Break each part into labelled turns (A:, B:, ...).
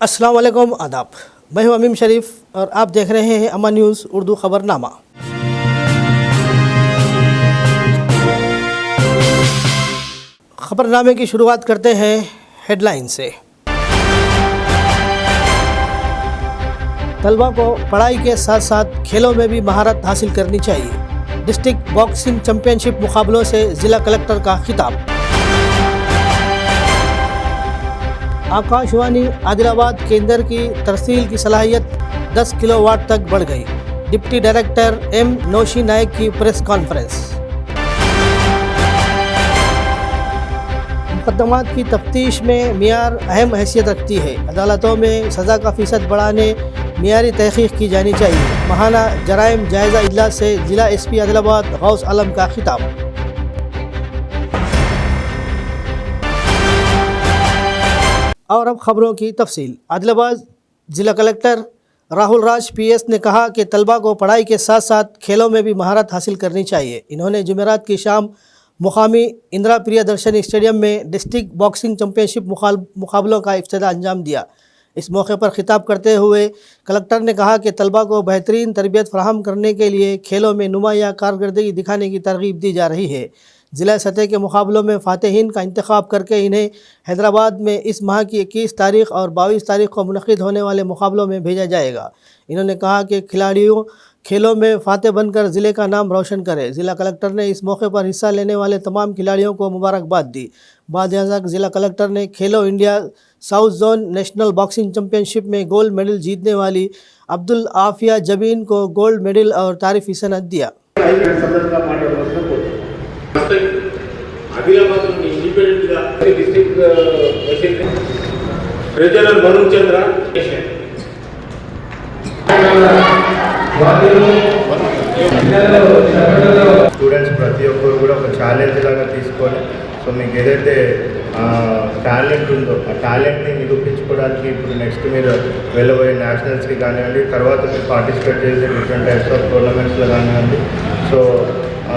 A: अस्सलाम वालेकुम आदाब। मैं हूं अमीम शरीफ और आप देख रहे हैं अमन न्यूज़ उर्दू खबरनामा। खबरनामे की शुरुआत करते हैं हेडलाइन से। तलबा को पढ़ाई के साथ साथ खेलों में भी महारत हासिल करनी चाहिए। डिस्ट्रिक्ट बॉक्सिंग चैंपियनशिप मुकाबलों से जिला कलेक्टर का खिताब। आकाशवाणी आदिलाबाद केंद्र की तरसील की सलाहियत 10 किलोवाट तक बढ़ गई। डिप्टी डायरेक्टर एम नौशी नायक की प्रेस कॉन्फ्रेंस। मुकदमात की तफ्तीश में मियार अहम हैसियत रखती है। अदालतों में सज़ा का फ़ीसद बढ़ाने मियारी तहक़ीक़ की जानी चाहिए। माहाना जराइम जायज़ा इजलास से जिला SP आदिलाबाद गौस आलम का खिताब। और अब ख़बरों की तफसील। आदिलाबाद ज़िला कलेक्टर राहुल राज PS ने कहा कि तलबा को पढ़ाई के साथ साथ खेलों में भी महारत हासिल करनी चाहिए। इन्होंने जुमेरात की शाम मुकामी इंदिरा प्रियदर्शनी स्टेडियम में डिस्ट्रिक्ट बॉक्सिंग चैंपियनशिप मुकाबलों का इफ्तिताह अंजाम दिया। इस मौके पर खिताब करते हुए कलेक्टर ने कहा कि तलबा को बेहतरीन तरबियत फराहम करने के लिए खेलों में नुमाया कारकर्दगी दिखाने की तरगीब दी जा रही है। ज़िला सतह के मुकाबलों में फ़ातिहीन का इंतखाब करके इन्हें हैदराबाद में इस माह की 21 तारीख़ और 22 तारीख़ को मुनक़िद होने वाले मुकाबलों में भेजा जाएगा। इन्होंने कहा कि खिलाड़ियों खेलों में फ़ातह बनकर ज़िले का नाम रोशन करे। ज़िला कलेक्टर ने इस मौके पर हिस्सा लेने वाले तमाम खिलाड़ियों को मुबारकबाद दी। बाद ज़िला कलेक्टर ने खेलो India south zone national boxing championship में गोल्ड मेडल जीतने वाली अब्दुल आफिया जबीन को गोल्ड मेडल और तारीफ़ी सनद दिया।
B: Adilabad independent district treasurer Varun Chandra
C: students ప్రతి ఒక్కరు కూడా ఒక ఛాలెంజ్ లాగా తీసుకొని సో మీకు ఏదైతే టాలెంట్ ఉందో ఆ టాలెంట్ని నిరూపించుకోవడానికి ఇప్పుడు నెక్స్ట్ మీరు వెళ్ళబోయే నేషనల్స్కి కానివ్వండి, తర్వాత మీరు పార్టిసిపేట్ చేసే డిఫరెంట్ టైప్స్ ఆఫ్ టోర్నమెంట్స్లో కానివ్వండి, సో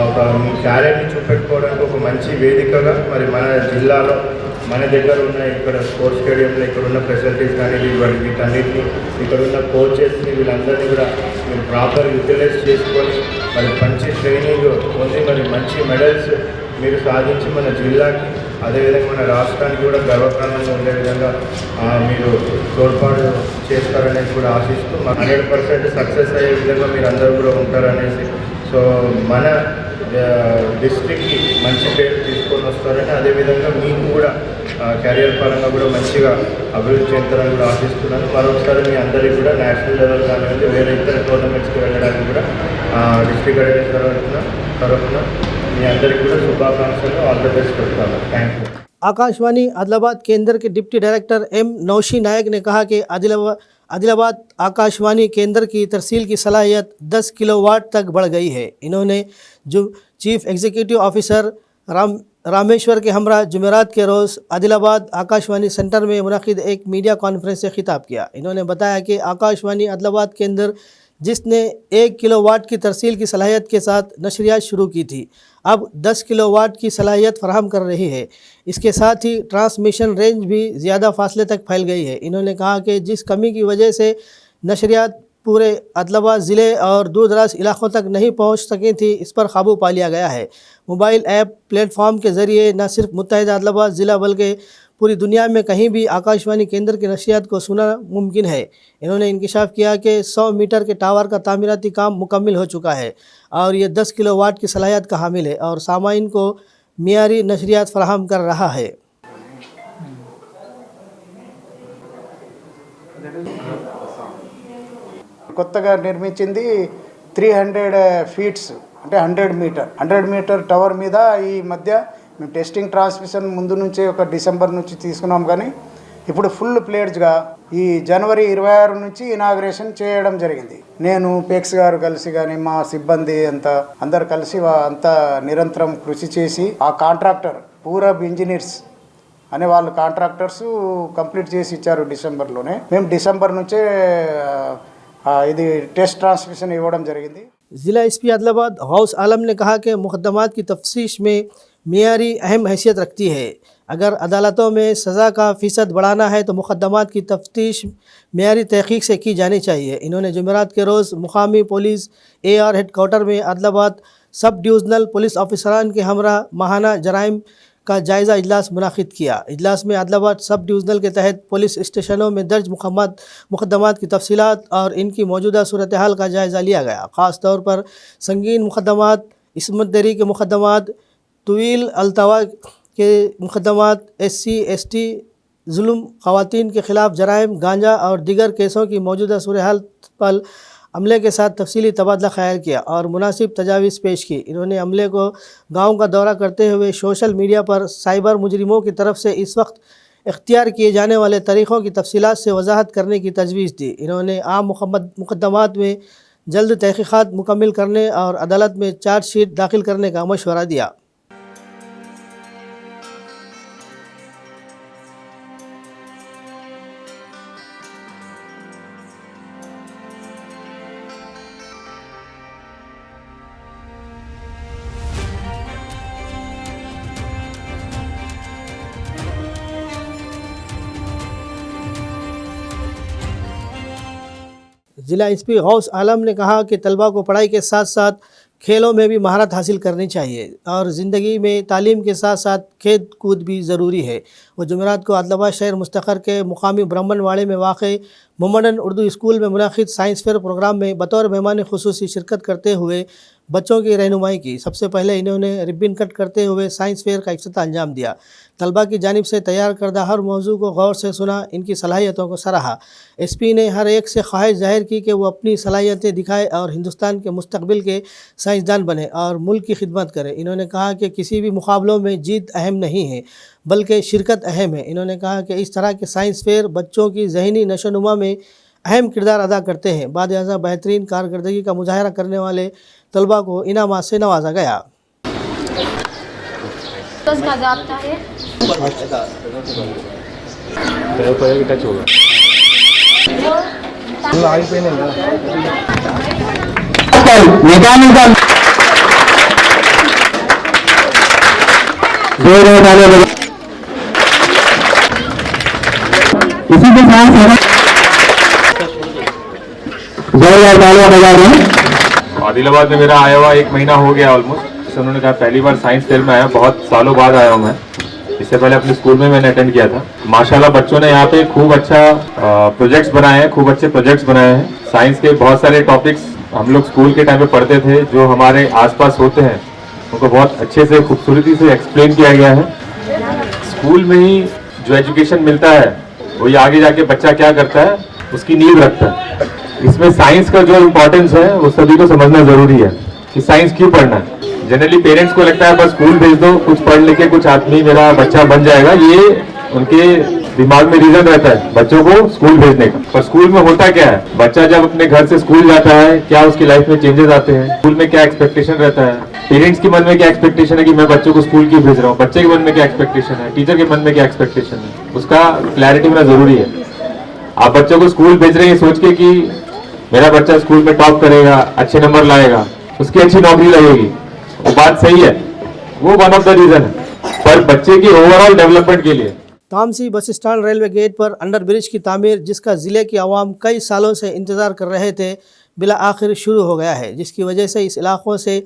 C: ఒక మీ టాలెంట్ని చూపెట్టుకోవడానికి ఒక మంచి వేదికగా మరి మన జిల్లాలో మన దగ్గర ఉన్న ఇక్కడ స్పోర్ట్స్ స్టేడియంలో ఇక్కడ ఉన్న ఫెసిలిటీస్ కానీ వీటన్నిటిని ఇక్కడ ఉన్న కోచెస్ని వీళ్ళందరినీ కూడా మీరు ప్రాపర్ యూటిలైజ్ చేసుకొని మరి మంచి ట్రైనింగ్ పొంది మరి మంచి మెడల్స్ మీరు సాధించి మన జిల్లాకి అదేవిధంగా మన రాష్ట్రానికి కూడా గర్వకారణంగా ఉండే విధంగా మీరు తోడ్పాటు చేస్తారనేది కూడా ఆశిస్తూ 100% సక్సెస్ అయ్యే విధంగా మీరు అందరూ కూడా ఉంటారనేసి, సో మన డిస్ట్రిక్ట్కి మంచి పేరు తీసుకొని వస్తారని, అదేవిధంగా మీకు కూడా కెరియర్ పరంగా కూడా మంచిగా అభివృద్ధి చెందుతారని కూడా ఆశిస్తున్నాను. మరొకసారి మీ అందరికీ కూడా నేషనల్ లెవెల్ కానివ్వండి వేరే ఇతర టోర్నమెంట్స్కి వెళ్ళడానికి కూడా డిస్ట్రిక్ట్ అడ్మినిస్ట్రేషన్ తరఫున మీ అందరికీ కూడా శుభాకాంక్షలు, ఆల్ ద బెస్ట్ చెప్తాను. Thank you.
A: आकाशवाणी आदिलाबाद केंद्र के deputy director M Naushi Nayak ने कहा कि आदिलाबाद आकाशवाणी केंद्र की तरसील की सलाहियत 10 किलोवाट तक बढ़ गई है। इन्होंने जो चीफ एग्जीक्यूटिव ऑफिसर रामेश्वर के हमरा जुमेरात के रोज़ आदिलाबाद आकाशवाणी सेंटर में मुनक़िद एक मीडिया कॉन्फ्रेंस से खिताब किया। इन्होंने बताया कि आकाशवाणी आदिलाबाद केंद्र जिसने 1 किलोवाट की तरसील की सलाहियत के साथ नशरियात शुरू की थी, अब 10 किलोवाट की सलाहियत फराहम कर रही है। इसके साथ ही ट्रांसमिशन रेंज भी ज़्यादा फासले तक फैल गई है। इन्होंने कहा कि जिस कमी की वजह से नशरियात पूरे आदिलाबाद ज़िले और दूर दराज इलाक़ों तक नहीं पहुँच सकी थी, इस पर काबू पा लिया गया है। मोबाइल ऐप प्लेटफॉर्म के ज़रिए न सिर्फ मुत्तहिदा आदिलाबाद ज़िला बल्कि पूरी दुनिया में कहीं भी आकाशवाणी केंद्र की नशियात को सुनना मुमकिन है। इन्होंने इंकशाफ किया कि 100 मीटर के टावर का तामीराती काम मुकम्मल हो चुका है और ये 10 किलोवाट की सलाहियत का हामिल है और सामाइन को मियारी नशरियात फराहम कर रहा है।
D: కొత్తగా నిర్మించింది 300 ఫీట్స్ అంటే 100 మీటర్ టవర్ మీద ఈ మధ్య మేము టెస్టింగ్ ట్రాన్స్మిషన్ ముందు నుంచే ఒక డిసెంబర్ నుంచి తీసుకున్నాం, కానీ ఇప్పుడు ఫుల్ ప్లేడ్జ్గా ఈ జనవరి 26 నుంచి ఇనాగ్రేషన్ చేయడం జరిగింది. నేను పేక్స్ గారు కలిసి కానీ మా సిబ్బంది అందరు కలిసి అంతా నిరంతరం కృషి చేసి ఆ కాంట్రాక్టర్ పూరబ్ ఇంజనీర్స్ అనే వాళ్ళు కాంట్రాక్టర్స్ కంప్లీట్ చేసి ఇచ్చారు డిసెంబర్లోనే. మేము డిసెంబర్ నుంచే ఇది टेस्ट ट्रांसमिशन ఇవ్వడం జరిగింది.
A: ज़िला SP आदिलाबाद गौस आलम ने कहा कि मुकदमात की तफ्तीश में मियारी अहम हैसियत रखती है। अगर अदालतों में सज़ा का फ़ीसद बढ़ाना है तो मुकदमात की तफ्तीश मेयारी तहक़ीक़ से की जानी चाहिए। इन्होंने जुमेरात के रोज़ मुकामी पुलिस AR हेडक्वार्टर में आदिलाबाद सब डिवीज़नल पुलिस ऑफिसरान के हमरा माहाना जराइम का जायज़ा इजलास मुनाक़िद किया। इजलास में आदिलाबाद सब डिवीज़नल के तहत पुलिस स्टेशनों में दर्ज मुकदमात की तफसीलात और इनकी मौजूदा सूरत हाल का जायज़ा लिया गया। ख़ास तौर पर संगीन मुकदमात, इस्मत दरी के मुकदमात, तवील अल्तवा के मुकदमात, SC ST जुल्म, ख़वातीन के ख़िलाफ़ जराइम, गांजा और दीगर केसों की मौजूदा सूरत हाल पर अमले के साथ तफसीली तबादला ख़याल किया और मुनासिब तजावीज़ पेश की। इन्होंने अमले को गाँव का दौरा करते हुए सोशल मीडिया पर साइबर मुजरिमों की तरफ से इस वक्त इख्तियार किए जाने वाले तरीक़ों की तफसीलात से वजाहत करने की तजवीज़ दी। इन्होंने आम मुकदमात में जल्द तहक़ीक़ात मुकम्मल करने और अदालत में चार्जशीट दाखिल करने का मशवरा दिया। ज़िला SP गौस आलम ने कहा कि तलबा को पढ़ाई के साथ साथ खेलों में भी महारत हासिल करनी चाहिए और ज़िंदगी में तालीम के साथ साथ खेल कूद भी ज़रूरी है। वो जुमेरात को आदिलाबाद शहर मुस्तक़र के मुकामी ब्राह्मणवाड़े में वाक़ मोहम्मदन उर्दू स्कूल में मुनाक़िद साइंस फेयर प्रोग्राम में बतौर मेहमान ख़ुसूसी शिरकत करते हुए बच्चों की रहनुमाई की। सबसे पहले इन्होंने रिबन कट करते हुए साइंस फेयर का इफ्तिताह अंजाम दिया। तलबा की जानिब से तैयार करदा हर मौजू को गौर से सुना, इनकी सलाहियतों को सराहा। SP ने हर एक से ख्वाहिश ज़ाहिर की कि वो अपनी सलाहियतें दिखाए और हिंदुस्तान के मुस्तकबिल के साइंसदान बने और मुल्क की खिदमत करे। इन्होंने कहा कि किसी भी मुकाबलों में जीत अहम नहीं है बल्कि शिरकत अहम है। इन्होंने कहा कि इस तरह के साइंस फेयर बच्चों की ज़हनी नशोनुमा में अहम किरदार अदा करते हैं। बाद अज़ा बेहतरीन कारकर्दगी का मुजाहरा करने वाले तलबा को इनामात से नवाजा गया।
E: का ज़ाब्ता है
F: इसी के साथ
G: आदिलाबाद में मेरा आया हुआ 1 महीना हो गया ऑलमोस्ट। उन्होंने कहा पहली बार साइंस फेयर में आया, बहुत सालों बाद आया हूँ मैं। इससे पहले अपने स्कूल में मैंने अटेंड किया था। माशाल्लाह बच्चों ने यहाँ पे खूब अच्छा प्रोजेक्ट्स बनाए हैं, खूब अच्छे प्रोजेक्ट्स बनाए हैं। साइंस के बहुत सारे टॉपिक्स हम लोग स्कूल के टाइम पे पढ़ते थे, जो हमारे आसपास होते हैं उनको बहुत अच्छे से खूबसूरती से एक्सप्लेन किया गया है। स्कूल में ही जो एजुकेशन मिलता है वही आगे जाके बच्चा क्या करता है उसकी नींव रखता है। इसमें साइंस का जो इम्पोर्टेंस है वो सभी को समझना जरूरी है कि साइंस क्यों पढ़ना है। जनरली पेरेंट्स को लगता है बस स्कूल भेज दो, कुछ पढ़ लिखे कुछ आदमी मेरा बच्चा बन जाएगा, ये उनके दिमाग में रीजन रहता है बच्चों को स्कूल भेजने का। पर स्कूल में होता क्या है, बच्चा जब अपने घर से स्कूल जाता है क्या उसकी लाइफ में चेंजेस आते हैं, स्कूल में क्या एक्सपेक्टेशन रहता है, पेरेंट्स के मन में क्या एक्सपेक्टेशन है कि मैं बच्चों को स्कूल क्यों भेज रहा हूँ, बच्चे के मन में क्या एक्सपेक्टेशन है, टीचर के मन में क्या एक्सपेक्टेशन है, उसका क्लैरिटी होना जरूरी है। आप बच्चों को स्कूल भेज रहे हैं सोच के कि मेरा बच्चा स्कूल में टॉप करेगा, अच्छे नंबर लाएगा, उसकी अच्छी नौकरी लगेगी, वो बात सही है, वो वन ऑफ द रीजन है, पर बच्चे की ओवरऑल डेवलपमेंट के लिए
A: तामसी बस स्टैंड रेलवे गेट पर अंडर ब्रिज की तामीर, जिसका ज़िले की आवाम कई सालों से इंतज़ार कर रहे थे, बिला आखिर शुरू हो गया है, जिसकी वजह से इस इलाक़ों से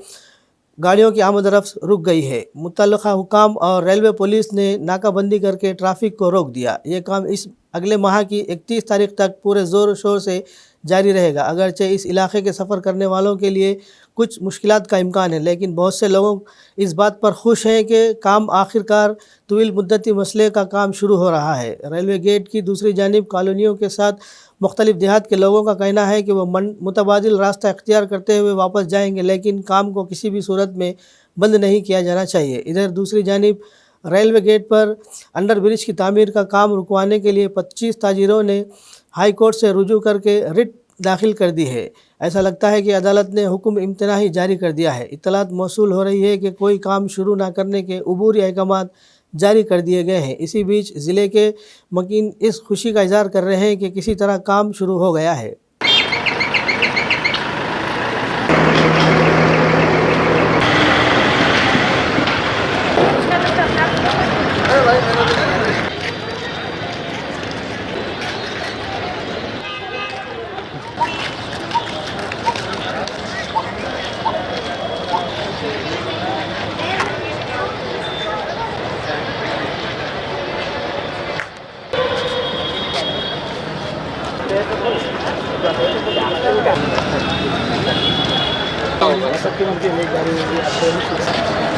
A: गाड़ियों की आमद-रफ्त रुक गई है। मुतल्लिक़ा हुकाम और रेलवे पुलिस ने नाकाबंदी करके ट्रैफिक को रोक दिया। ये काम इस अगले माह की 31 तारीख तक पूरे ज़ोर शोर से जारी रहेगा। अगरचे इस इलाके के सफ़र करने वालों के लिए कुछ मुश्किलात का इम्कान है, लेकिन बहुत से लोग इस बात पर खुश हैं कि काम आखिरकार तवील मुद्दती मसले का काम शुरू हो रहा है। रेलवे गेट की दूसरी जानिब कॉलोनियों के साथ मुख्तलिफ देहात के लोगों का कहना है कि वो मुतबादिल रास्ता इख्तियार करते हुए वापस जाएंगे, लेकिन काम को किसी भी सूरत में बंद नहीं किया जाना चाहिए। इधर दूसरी जानिब रेलवे गेट पर अंडर ब्रिज की तामीर का काम रुकवाने के लिए 25 ताजिरों ने हाई कोर्ट से रुजू करके रिट दाखिल कर दी है। ऐसा लगता है कि अदालत ने हुक्म इम्तनाही जारी कर दिया है। इत्तलात मौसूल हो रही है कि कोई काम शुरू ना करने के अबूरी अहकामात जारी कर दिए गए हैं। इसी बीच ज़िले के मकीन इस खुशी का इज़हार कर रहे हैं कि किसी तरह काम शुरू हो गया है।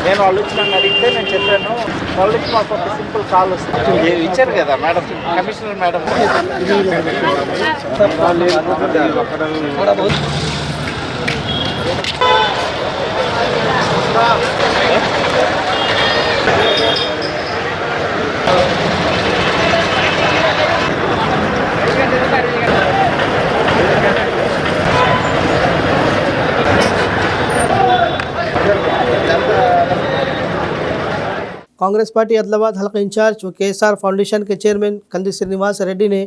D: నేను వాళ్ళు వచ్చి నన్ను అడిగితే నేను చెప్పాను, వాళ్ళు వచ్చి మాకు ఒక సింపుల్ కాల్ వస్తుంది ఇచ్చారు కదా madam, commissioner madam.
A: Congress party Adilabad हल्का इंचार्ज व KSR फाउंडेशन के चेयरमैन कंदी श्रीनिवास रेड्डी ने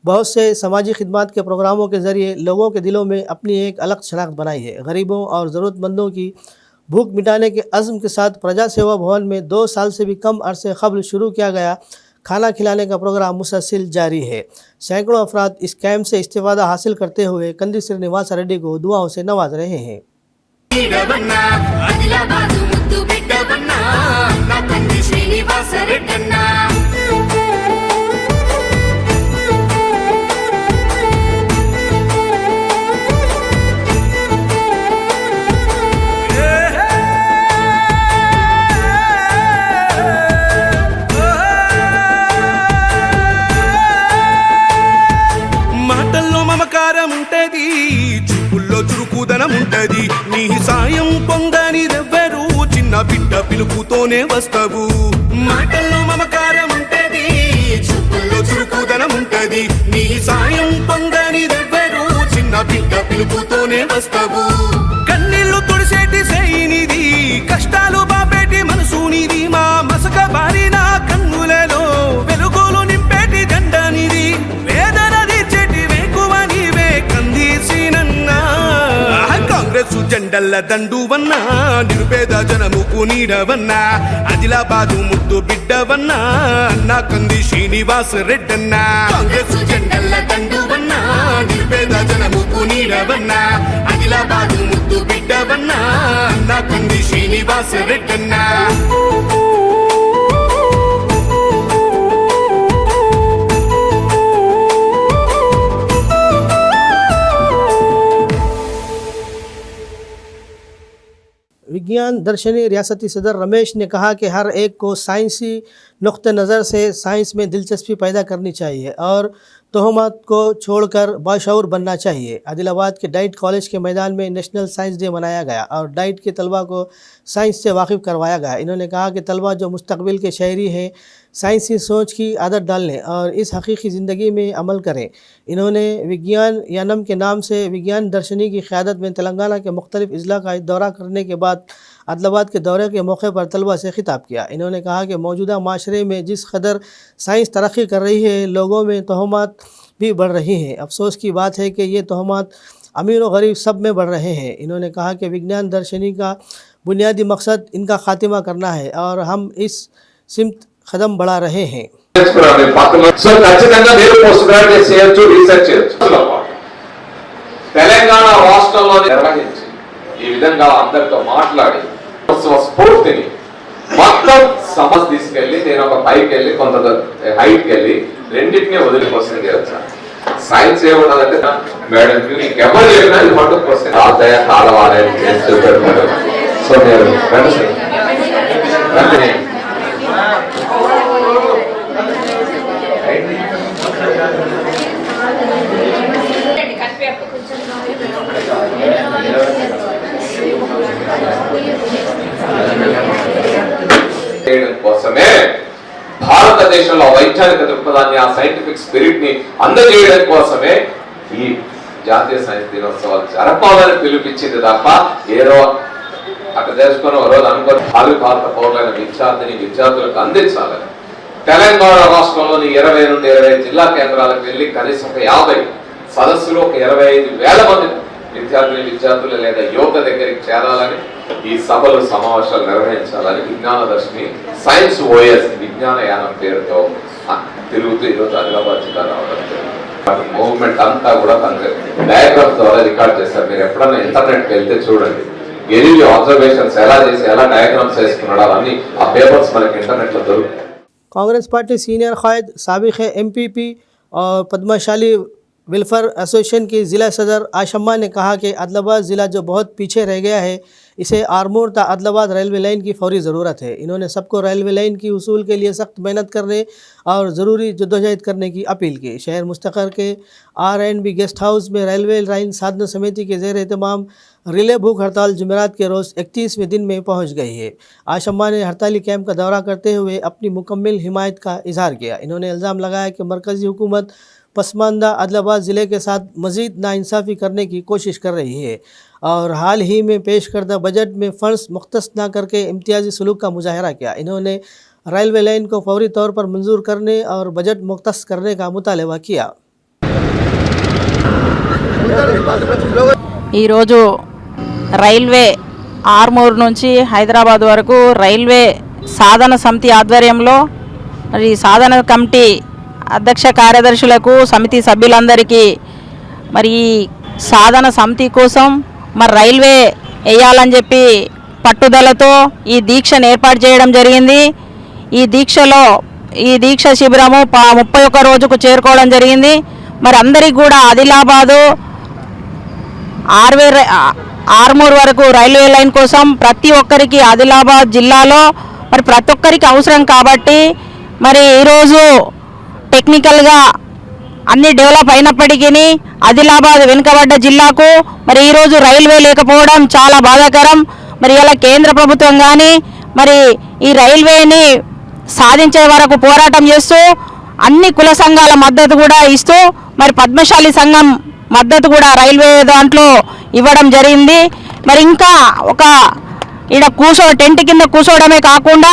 A: बहुत से समाजी खिदमत के प्रोग्रामों के जरिए लोगों के दिलों में अपनी एक अलग शनाख्त बनाई है। गरीबों और ज़रूरतमंदों की भूख मिटाने के अज़्म के साथ प्रजा सेवा भवन में 2 साल से भी कम अरसे कबल शुरू किया गया खाना खिलाने का प्रोग्राम मुसलसल जारी है। सैकड़ों अफराद इस कैंप से इस्तेफादा हासिल करते हुए कंदी श्रीनिवास रेड्डी को दुआओं से नवाज रहे हैं।
E: మాటల్లో మమకారం ఉంటది, చూపుల్లో చురుకుదనం ఉంటది, నీ సాయం పొందనిదెవ్వరు చిన్న బిడ్డ పిలుపుతోనే వస్తావు. మాటల్లో మమకారం ఉంటది, చూపుల్లో చురుకుదనం ఉంటది, నీ సాయం పొందనిదెవ్వరు చిన్న బిడ్డ పిలుపుతోనే వస్తావు. కన్నీళ్లు తుడిసేటి సైనిది, కష్టాలు బాపేటి మనసునిది, మా మసక బారిన కన్నులలో వెలుగులు నింపేటి జెండానిది, వేదన తీర్చేటి వేకువ నీవే కందీసినన్నా. కాంగ్రెస్ జెండల్ల దండువన్నా, నిరుపేద జనముకు నీడవన్నా, ఆదిలాబాదు ముద్దు బిడ్డవన్నా అన్నా కంది శ్రీనివాస్ రెడ్డన్నా. కాంగ్రెస్ జెండల్ల దండువన్నా, నిరుపేద జనముకు నీడవన్నా, ఆదిలాబాదు ముద్దు బిడ్డవన్నా అన్నా కంది శ్రీనివాస్ రెడ్డన్నా.
A: विज्ञान दर्शनी रियासती सदर रमेश ने कहा कि हर एक को साइंसी नुक्ते नज़र से साइंस में दिलचस्पी पैदा करनी चाहिए और तोहमत को छोड़कर बाशऊर बनना चाहिए। आदिलाबाद के डाइट कॉलेज के मैदान में नेशनल साइंस डे मनाया गया और डाइट के तलबा को साइंस से वाकिफ़ करवाया गया। इन्होंने कहा कि तलबा जो मुस्तकबिल के शहरी हैं, साइंसी सोच की आदत डालने और इस हकीकी ज़िंदगी में अमल करें। इन्होंने विज्ञान यानम के नाम से विज्ञान दर्शनी की क़यादत में तेलंगाना के मुख्तलिफ़ अज़ला का दौरा करने के बाद आदिलाबाद के दौरे के मौके पर तलबा से खिताब किया। इन्होंने कहा कि मौजूदा माशरे में जिस कदर साइंस तरक्की कर रही है, लोगों में तोहमत भी बढ़ रही हैं। अफसोस की बात है कि ये तोहमत अमीर और गरीब सब में बढ़ रहे हैं। इन्होंने कहा कि विज्ञान दर्शनी का बुनियादी मकसद इनका खात्मा करना है और हम इस सिमत कदम बढ़ा रहे हैं।
F: తెలంగాణ రాష్ట్రంలో నిర్వహించి ఈ విధంగా అందరితో మాట్లాడి స్ఫూర్తిని మొత్తం సమస్య తీసుకెళ్లి నేను ఒక పైకి వెళ్ళి కొంత హైట్కి వెళ్ళి రెండింటినీ వదిలిపోతుంది కదా. సైన్స్ ఏమున్నదంటే మేడం ఎవరు చెప్పినా ఇది మటుకు క్వశ్చన్ ఆదాయ కాలవాలే చెప్పారు. సో నేను కోసమే భారతదేశంలో వైజ్ఞానిక దృక్పథాన్ని, ఆ సైంటిఫిక్ స్పిరిట్ ని అందజేయడం కోసమే ఈ జాతీయ సైన్స్ దినోత్సవాలు జరపాలని పిలిపించింది తప్ప ఏదో అక్కడ తెలుసుకొని ఒక రోజు అనుకోని భారత పౌరులైన విద్యార్థులకు అందించాలని. తెలంగాణ రాష్ట్రంలోని 20 నుండి 25 జిల్లా కేంద్రాలకు వెళ్లి కనీసం ఒక 50 సదస్సులు, ఒక 25,000 మంది విద్యార్థులు లేదా యువత దగ్గరికి చేరాలని, ఈ సభలు సమావేశాలు నిర్వహించాలని విజ్ఞాన దర్శిని సైన్స్ ఓఎస్ విజ్ఞాన యానం పేరుతో తిరుగుతూ ఈరోజు ఆదిలాబాద్ జిల్లా రావడం మూవ్మెంట్ అంతా కూడా డయాగ్రాఫ్ ద్వారా రికార్డ్ చేశారు. మీరు ఎప్పుడన్నా ఇంటర్నెట్కి వెళ్తే చూడండి, ఎన్ని అబ్జర్వేషన్స్ ఎలా చేసి ఎలా డయాగ్రామ్స్ వేసుకున్నాడు అవన్నీ ఆ పేపర్స్ మనకి ఇంటర్నెట్లో దొరుకుతాయి.
A: कांग्रेस पार्टी सीनियर कायद साबिक़ MPP और पद्मशाली वेलफेयर एसोसिएशन की ज़िला सदर आशम्मा ने कहा कि आदिलाबाद ज़िला जो बहुत पीछे रह गया है, इसे आरमूर ता आदिलाबाद रेलवे लाइन की फौरी ज़रूरत है। इन्होंने सबको रेलवे लाइन की उसूल के लिए सख्त मेहनत करने और ज़रूरी जद्दोजहद करने की अपील की। शहर मुस्तक़र के R&B गेस्ट हाउस में रेलवे लाइन साधना समिति के ज़ेर एहतमाम रिले भूख हड़ताल जुमेरात के रोज़ 31वें दिन में पहुँच गई है। आशम्मा ने हड़ताली कैंप का दौरा करते हुए अपनी मुकम्मल हिमायत का इजहार किया। इन्होंने इल्ज़ाम लगाया कि मरकज़ी हुकूमत पसमानदा आदिलाबाद ज़िले के साथ मज़ीद नाइंसाफ़ी करने की कोशिश कर रही है और हाल ही में पेश करदा बजट में फ़ंड्स मुख्तस न करके इम्तियाज़ी सलूक का मुजाहरा किया। इन्होंने रेलवे लाइन को फौरी तौर पर मंजूर करने और बजट मुख्तस करने का मुतालबा किया।
H: ఈరోజు రైల్వే ఆర్మూర్ నుంచి హైదరాబాద్ వరకు రైల్వే సాధన సమితి ఆధ్వర్యంలో మరి సాధన కమిటీ అధ్యక్ష కార్యదర్శులకు సమితి సభ్యులందరికీ మరి సాధన సమితి కోసం మరి రైల్వే వేయాలని చెప్పి పట్టుదలతో ఈ దీక్షను ఏర్పాటు చేయడం జరిగింది. ఈ దీక్ష శిబిరము 31 రోజుకు చేరుకోవడం జరిగింది. మరి అందరికీ కూడా ఆదిలాబాదు ఆర్మూర్ వరకు రైల్వే లైన్ కోసం ప్రతి ఒక్కరికి ఆదిలాబాద్ జిల్లాలో మరి ప్రతి ఒక్కరికి అవసరం కాబట్టి మరి ఈరోజు టెక్నికల్గా అన్ని డెవలప్ అయినప్పటికీ ఆదిలాబాద్ వెనుకబడ్డ జిల్లాకు మరి ఈరోజు రైల్వే లేకపోవడం చాలా బాధాకరం. మరి ఇలా కేంద్ర ప్రభుత్వం కానీ మరి ఈ రైల్వేని సాధించే వరకు పోరాటం చేస్తూ అన్ని కుల సంఘాల మద్దతు కూడా ఇస్తూ మరి పద్మశాలి సంఘం మద్దతు కూడా రైల్వే దాంట్లో ఇవ్వడం జరిగింది. మరి ఇంకా ఒక టెంట్ కింద కూర్చోవడమే కాకుండా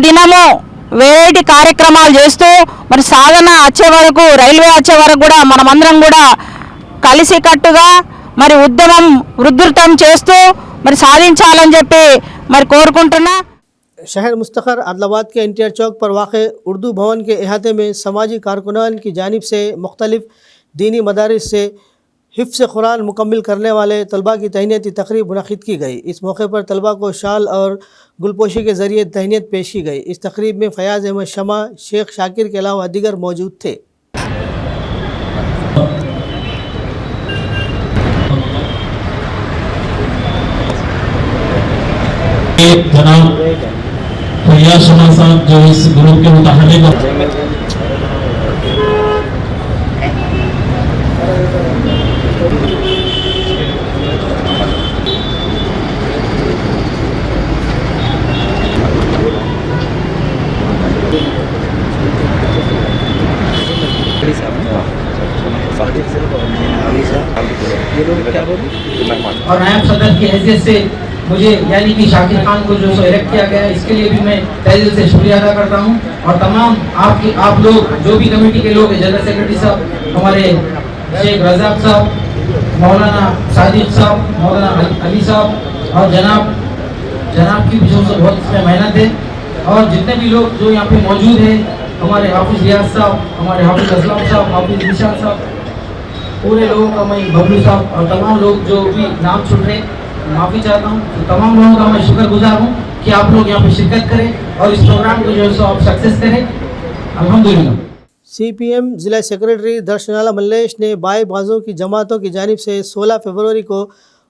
H: దినము వేరేటి కార్యక్రమాలు చేస్తూ మరి సాధన వచ్చే వరకు రైల్వే వచ్చే వరకు కూడా మనమందరం కూడా కలిసికట్టుగా మరి ఉద్యమం ఉధృతం చేస్తూ మరి సాధించాలని చెప్పి మరి కోరుకుంటున్నా.
A: शहर मुस्तक़र आदिलाबाद के NTR चौक पर वाक़ उर्दू भवन के अहाते में समाजी कारकुनान की जानिब से मुख्तलिफ दीनी मदारिस से हिफ्ज़ कुरान मुकम्मल करने वाले तलबा की तहनीती तकरीब मुनक़िद की गई। इस मौके पर तलबा को शाल और गुलपोशी के ज़रिए तहनीत पेश की गई। इस तकरीब में फ़याज़ अहमद शमा, शेख शाकिर के अलावा दीगर मौजूद थे।
I: जनाब फैयाज शमा साहब जो इस ग्रुप के मुताहरिक और नायब सदर की हैसियत से मुझे यानी कि शाकिर खान को जो इलेक्ट किया गया इसके लिए भी मैं तहे दिल से शुक्रिया अदा करता हूं। और तमाम आप लोग जो भी कमेटी के लोग हैं, जनरल सेक्रेटरी साहब, हमारे शेख रज़ाक साहब, मौलाना सादिक साहब, मौलाना अली साहब और जनाब की भी जो बहुत इसमें मेहनत है। और जितने भी लोग जो यहाँ पे मौजूद हैं, हमारे हाफिज़ रियाज साहब, हमारे हाफिज़ असलम साहब, हाफिज़ निशान साहब, पूरे लोगों का मैं बबलू साहब और तमाम लोग जो भी नाम छूट रहे माफ़ी चाहता हूँ। तो तमाम लोगों का मैं शुक्रगुजार हूँ कि आप लोग यहाँ पे शिरकत करें और इस प्रोग्राम को जो है सो आप सक्सेस करें। अल्हम्दुलिल्लाह।
A: CPM ज़िला सेक्रेटरी दर्शनाला मल्लेश ने बाएं बाजों की जमातों की जानिब से 16 फरवरी को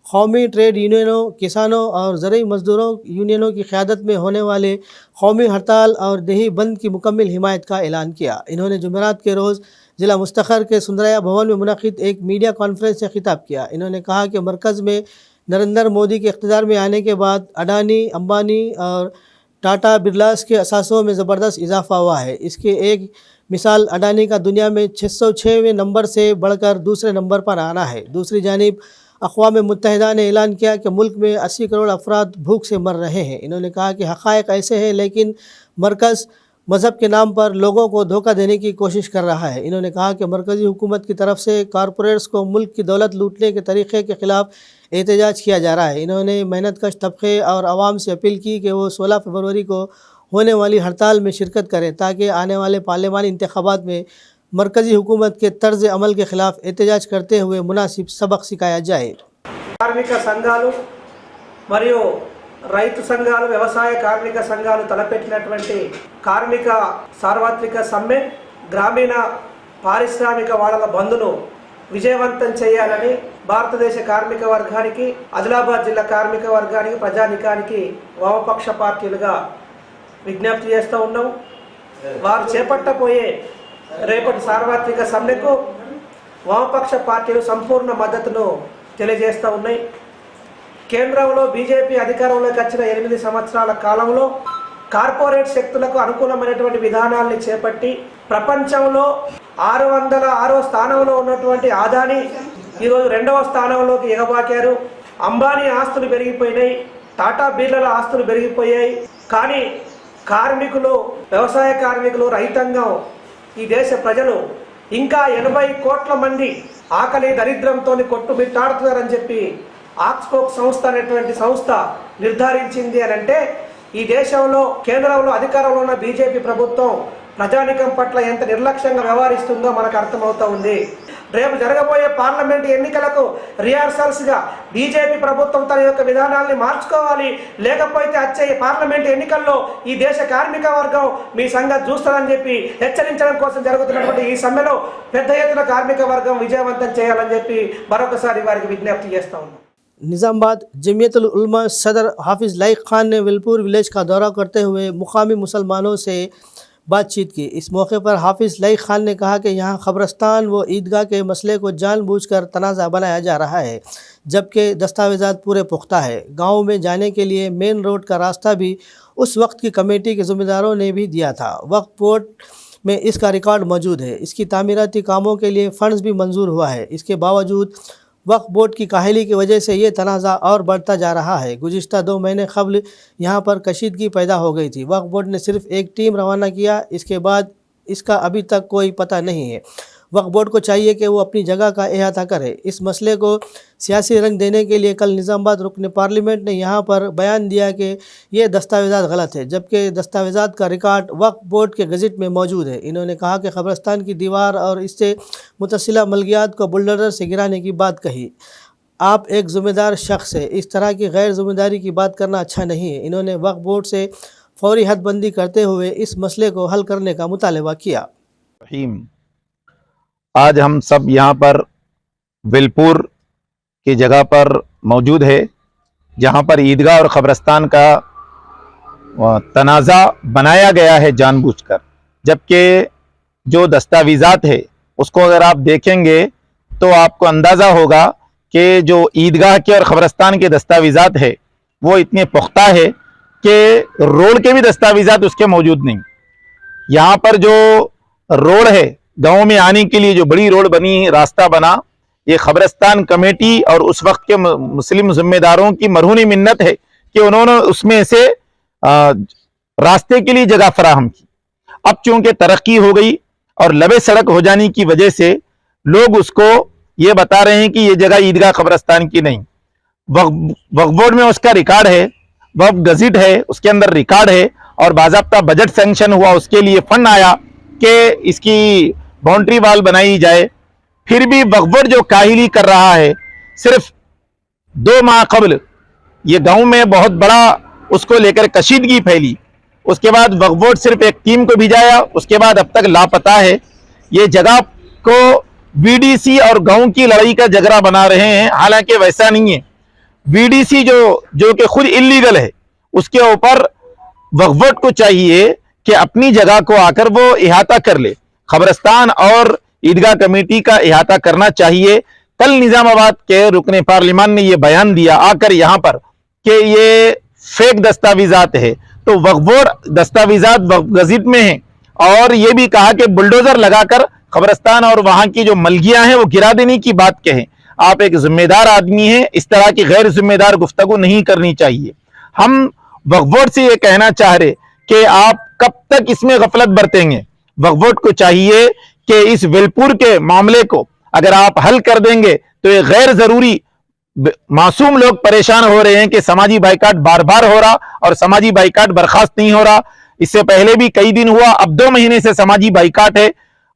A: कौमी ट्रेड यूनियनों, किसानों और ज़रूरी मजदूरों यूनियनों की क़यादत में होने वाले कौमी हड़ताल और दही बंद की मुकम्मल हिमायत का ऐलान किया। इन्होंने जुमेरात के रोज़ ज़िला मुस्तख़र के सुंदरया भवन में मुनक़िद एक मीडिया कॉन्फ्रेंस से खिताब किया। इन्होंने कहा कि मरकज़ में नरेंद्र मोदी के इक़्तिदार में आने के बाद अडानी, अंबानी और टाटा बिरलास के असासों में ज़बरदस्त इजाफ़ा हुआ है। इसके एक मिसाल अडानी का दुनिया में 606वें नंबर से बढ़कर दूसरे नंबर पर आना है। दूसरी जानिब अक़वाम मुत्तहिदा ने ऐलान किया कि मुल्क में 80 करोड़ अफराद भूख से मर रहे हैं। इन्होंने कहा कि हक़ाइक़ ऐसे हैं लेकिन मरकज़ मज़हब के नाम पर लोगों को धोखा देने की कोशिश कर रहा है। इन्होंने कहा कि मरकज़ी हुकूमत की तरफ से कॉरपोरेट्स को मुल्क की दौलत लूटने के तरीक़े के ख़िलाफ़ एहतजाज किया जा रहा है। इन्होंने मेहनत कश तबक़े और आवाम से अपील की कि वो 16 फरवरी को होने वाली हड़ताल में शिरकत करें ताकि आने वाले पार्लिमानी इंतख़ाबात में मरकज़ी हुकूमत के तर्ज़ अमल के ख़िलाफ़ एहतजाज करते हुए मुनासिब सबक सिखाया जाए।
J: కార్మిక సంఘాలు మరియు రైతు సంఘాలు, వ్యవసాయ కార్మిక సంఘాలు తలపెట్టినటువంటి కార్మిక సార్వత్రిక సమ్మె, గ్రామీణ పారిశ్రామిక వాడల బంద్ను విజయవంతం చేయాలని భారతదేశ కార్మిక వర్గానికి, ఆదిలాబాద్ జిల్లా కార్మిక వర్గానికి, ప్రజానికానికి వామపక్ష పార్టీలుగా విజ్ఞప్తి చేస్తూ ఉన్నాం. వారు చేపట్టబోయే రేపటి సార్వత్రిక సమ్మెకు వామపక్ష పార్టీలు సంపూర్ణ మద్దతును తెలియజేస్తూ ఉన్నాయి. కేంద్రంలో బీజేపీ అధికారంలోకి వచ్చిన 8 సంవత్సరాల కాలంలో కార్పొరేట్ శక్తులకు అనుకూలమైనటువంటి విధానాల్ని చేపట్టి ప్రపంచంలో 606వ స్థానంలో ఉన్నటువంటి అదానీ ఈరోజు 2వ స్థానంలోకి ఎగబాకారు. అంబానీ ఆస్తులు పెరిగిపోయినాయి, టాటా బిర్లాల ఆస్తులు పెరిగిపోయాయి. కానీ కార్మికులు, వ్యవసాయ కార్మికులు, రైతాంగం, ఈ దేశ ప్రజలు ఇంకా 80 కోట్ల మంది ఆకలి దరిద్రంతో కొట్టుమిట్టాడుతున్నారని చెప్పి ఆక్స్ఫోర్డ్ సంస్థ అనేటువంటి సంస్థ నిర్ధారించింది. అని అంటే ఈ దేశంలో కేంద్రంలో అధికారంలో ఉన్న బీజేపీ ప్రభుత్వం ప్రజానికం పట్ల ఎంత నిర్లక్ష్యంగా వ్యవహరిస్తుందో మనకు అర్థమవుతా ఉంది. రేపు జరగబోయే పార్లమెంట్ ఎన్నికలకు రిహార్సల్స్ గా బీజేపీ ప్రభుత్వం తన యొక్క విధానాల్ని మార్చుకోవాలి. లేకపోతే వచ్చే పార్లమెంట్ ఎన్నికల్లో ఈ దేశ కార్మిక వర్గం మీ సంగతి చూస్తారని చెప్పి హెచ్చరించడం కోసం జరుగుతున్నటువంటి ఈ సమ్మెలో పెద్ద ఎత్తున కార్మిక వర్గం విజయవంతం చేయాలని చెప్పి మరొకసారి వారికి విజ్ఞప్తి చేస్తా ఉన్నాం.
A: निज़ामाबाद जमीयतुल उलमा सदर हाफिज़ लाइक खान ने विलपुर विलेज का दौरा करते हुए मुकामी मुसलमानों से बातचीत की। इस मौके पर हाफिज़ लाइक खान ने कहा कि यहाँ क़ब्रस्तान व ईदगाह के मसले को जानबूझकर तनाज़ा बनाया जा रहा है, जबकि दस्तावेज़ात पूरे पुख्ता है। गाँव में जाने के लिए मेन रोड का रास्ता भी उस वक्त की कमेटी के ज़िम्मेदारों ने भी दिया था। वक्फ बोर्ड में इसका रिकॉर्ड मौजूद है। इसकी तामीराती कामों के लिए फ़ंड्स भी मंजूर हुआ है। इसके बावजूद वक्फ बोर्ड की काहली की वजह से ये तनाज़ा और बढ़ता जा रहा है। गुज़िश्ता 2 महीने कबल यहाँ पर कशीदगी पैदा हो गई थी। वक्फ बोर्ड ने सिर्फ एक टीम रवाना किया, इसके बाद इसका अभी तक कोई पता नहीं है। वक्फ बोर्ड को चाहिए कि वो अपनी जगह का अहाता करे। इस मसले को सियासी रंग देने के लिए कल निज़ामाबाद रुकन पार्लियामेंट ने यहाँ पर बयान दिया कि ये दस्तावेज़ात गलत है, जबकि दस्तावेज़ात का रिकॉर्ड वक्फ बोर्ड के गज़ट में मौजूद है। इन्होंने कहा कि क़ब्रस्तान की दीवार और इससे मुतसिला मलकियात को बुलडोज़र से गिराने की बात कही। आप एक ज़िम्मेदार शख्स है, इस तरह की गैर ज़िम्मेदारी की बात करना अच्छा नहीं है। इन्होंने वक्फ बोर्ड से फौरी हदबंदी करते हुए इस मसले को हल करने का मुतालबा किया।
K: आज हम सब यहाँ पर विलपुर की जगह पर मौजूद है, जहाँ पर ईदगाह और क़ब्रस्तान का तनाज़ा बनाया गया है जानबूझकर, जबकि जो दस्तावेज़ात है उसको अगर आप देखेंगे तो आपको अंदाज़ा होगा कि जो ईदगाह के और क़ब्रस्तान के दस्तावेज़ात है वो इतने पुख्ता है कि रोड के भी दस्तावेज़ात उसके मौजूद नहीं। यहाँ पर जो रोड है गाँव में आने के लिए, जो बड़ी रोड बनी, रास्ता बना, ये क़ब्रस्तान कमेटी और उस वक्त के मुस्लिम ज़िम्मेदारों की मरहूनी मिन्नत है कि उन्होंने उसमें से रास्ते के लिए जगह फराहम की। अब चूंकि तरक्की हो गई और लबे सड़क हो जाने की वजह से लोग उसको ये बता रहे हैं कि ये जगह ईदगाह क़ब्रस्तान की नहीं। वक्फ बोर्ड में उसका रिकॉर्ड है, वक्फ गज़ट है, उसके अंदर रिकॉर्ड है और बाज़ाब्ता बजट सैंक्शन हुआ, उसके लिए फंड आया कि इसकी बाउंड्री वाल बनाई जाए। फिर भी वक्फ बोर्ड जो काहिली कर रहा है, सिर्फ 2 माह कबल ये गांव में बहुत बड़ा उसको लेकर कशीदगी फैली, उसके बाद वक्फ बोर्ड सिर्फ एक टीम को भिजाया, उसके बाद अब तक लापता है। ये जगह को बीडीसी और गांव की लड़ाई का जगरा बना रहे हैं, हालांकि वैसा नहीं है। बीडीसी जो कि खुद इल्लीगल है, उसके ऊपर वक्फ बोर्ड को चाहिए कि अपनी जगह को आकर वो इहाता कर ले। क़ब्रस्तान और ईदगाह कमेटी का इहाता करना चाहिए। कल निज़ामाबाद के रुकने पार्लियामान ने ये बयान दिया आकर यहाँ पर कि ये फेक दस्तावेज़ात है, तो वक्फ बोर्ड दस्तावेज़ात वक्फ गज़ट में है और ये भी कहा कि बुलडोज़र लगाकर क़ब्रस्तान और वहाँ की जो मलकियाँ हैं वो गिरा देने की बात कहें। आप एक जिम्मेदार आदमी हैं, इस तरह की गैर जिम्मेदार गुफ्तगू नहीं करनी चाहिए। हम वक्फ बोर्ड से ये कहना चाह रहे कि आप कब तक इसमें गफलत बरतेंगे। वक्फ बोर्ड को चाहिए कि इस विलपुर के मामले को अगर आप हल कर देंगे तो ये गैर जरूरी मासूम लोग परेशान हो रहे हैं कि समाजी बाइकाट बार बार हो रहा और समाजी बाइकाट बर्खास्त नहीं हो रहा। इससे पहले भी कई दिन हुआ, अब 2 महीने से समाजी बाइकाट है,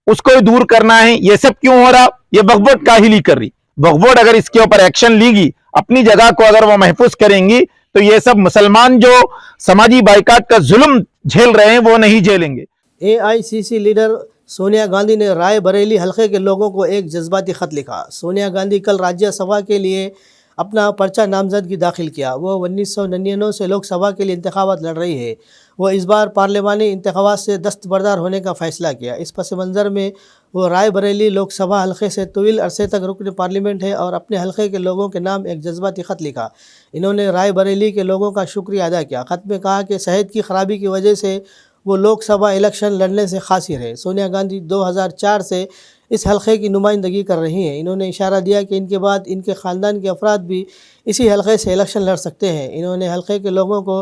K: उसको दूर करना है। ये सब क्यों हो रहा? ये वक्फ बोर्ड काहिली कर रही। वक्फ बोर्ड अगर इसके ऊपर एक्शन लेगी, अपनी जगह को अगर वो महफूज करेंगी, तो ये सब मुसलमान जो समाजी बाइकाट का जुल्म झेल रहे हैं वो नहीं झेलेंगे।
A: AICC लीडर सोनिया गांधी ने राय बरेली हलके के लोगों को एक जज्बाती ख़त लिखा। सोनिया गांधी कल राज्यसभा के लिए अपना पर्चा नामजदगी दाखिल किया। वो 1999 से लोकसभा के लिए इंतखाबात लड़ रही है। वो इस बार पार्लिमानी इंतखाबात से दस्तबरदार होने का फ़ैसला किया। इस पस मंज़र में वो राय बरेली लोकसभा हलके से तवील अरसे तक रुकन पार्लियामेंट है और अपने हलके के लोगों के नाम एक जज्बाती ख़त लिखा। इन्होंने राय बरेली के लोगों का शुक्रिया अदा किया। ख़त में कहा कि सेहत की ख़राबी की वजह से वो लोकसभा इलेक्शन लड़ने से खासिर है। सोनिया गांधी 2004 से इस हलके की नुमाइंदगी कर रही हैं। इन्होंने इशारा दिया कि इनके बाद इनके ख़ानदान के अफराद भी इसी हलके से इलेक्शन लड़ सकते हैं। इन्होंने हलके के लोगों को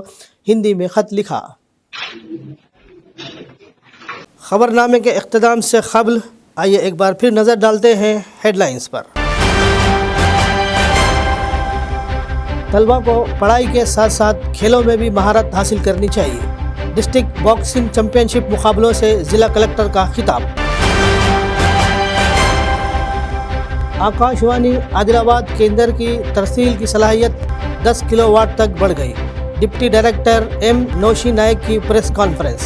A: हिंदी में ख़त लिखा। ख़बरनामे के इख्तिताम से क़ब्ल आइए एक बार फिर नज़र डालते हैं हेडलाइंस पर। तलबा को पढ़ाई के साथ साथ खेलों में भी महारत हासिल करनी चाहिए। डिस्ट्रिक्ट बॉक्सिंग चैंपियनशिप मुकाबलों से ज़िला कलेक्टर का खिताब। आकाशवाणी आदिलाबाद केंद्र की तरसील की सलाहियत 10 किलोवाट तक बढ़ गई। डिप्टी डायरेक्टर एम नौशी नायक की प्रेस कॉन्फ्रेंस।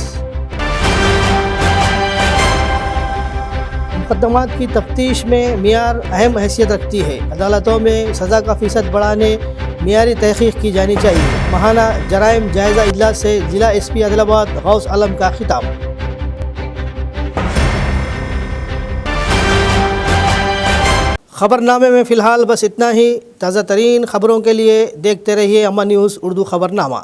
A: मुकदमात की तफ्तीश में मियार अहम हैसियत रखती है। अदालतों में सज़ा का फ़ीसद बढ़ाने मियारी तहक़ीक़ की जानी चाहिए। माहाना जराइम जायज़ा इजलास से ज़िला SP आदिलाबाद गौस आलम का खिताब। ख़बरनामे में फ़िलहाल बस इतना ही। ताज़ा तरीन ख़बरों के लिए देखते रहिए अम्मा न्यूज़ उर्दू ख़बरनामा।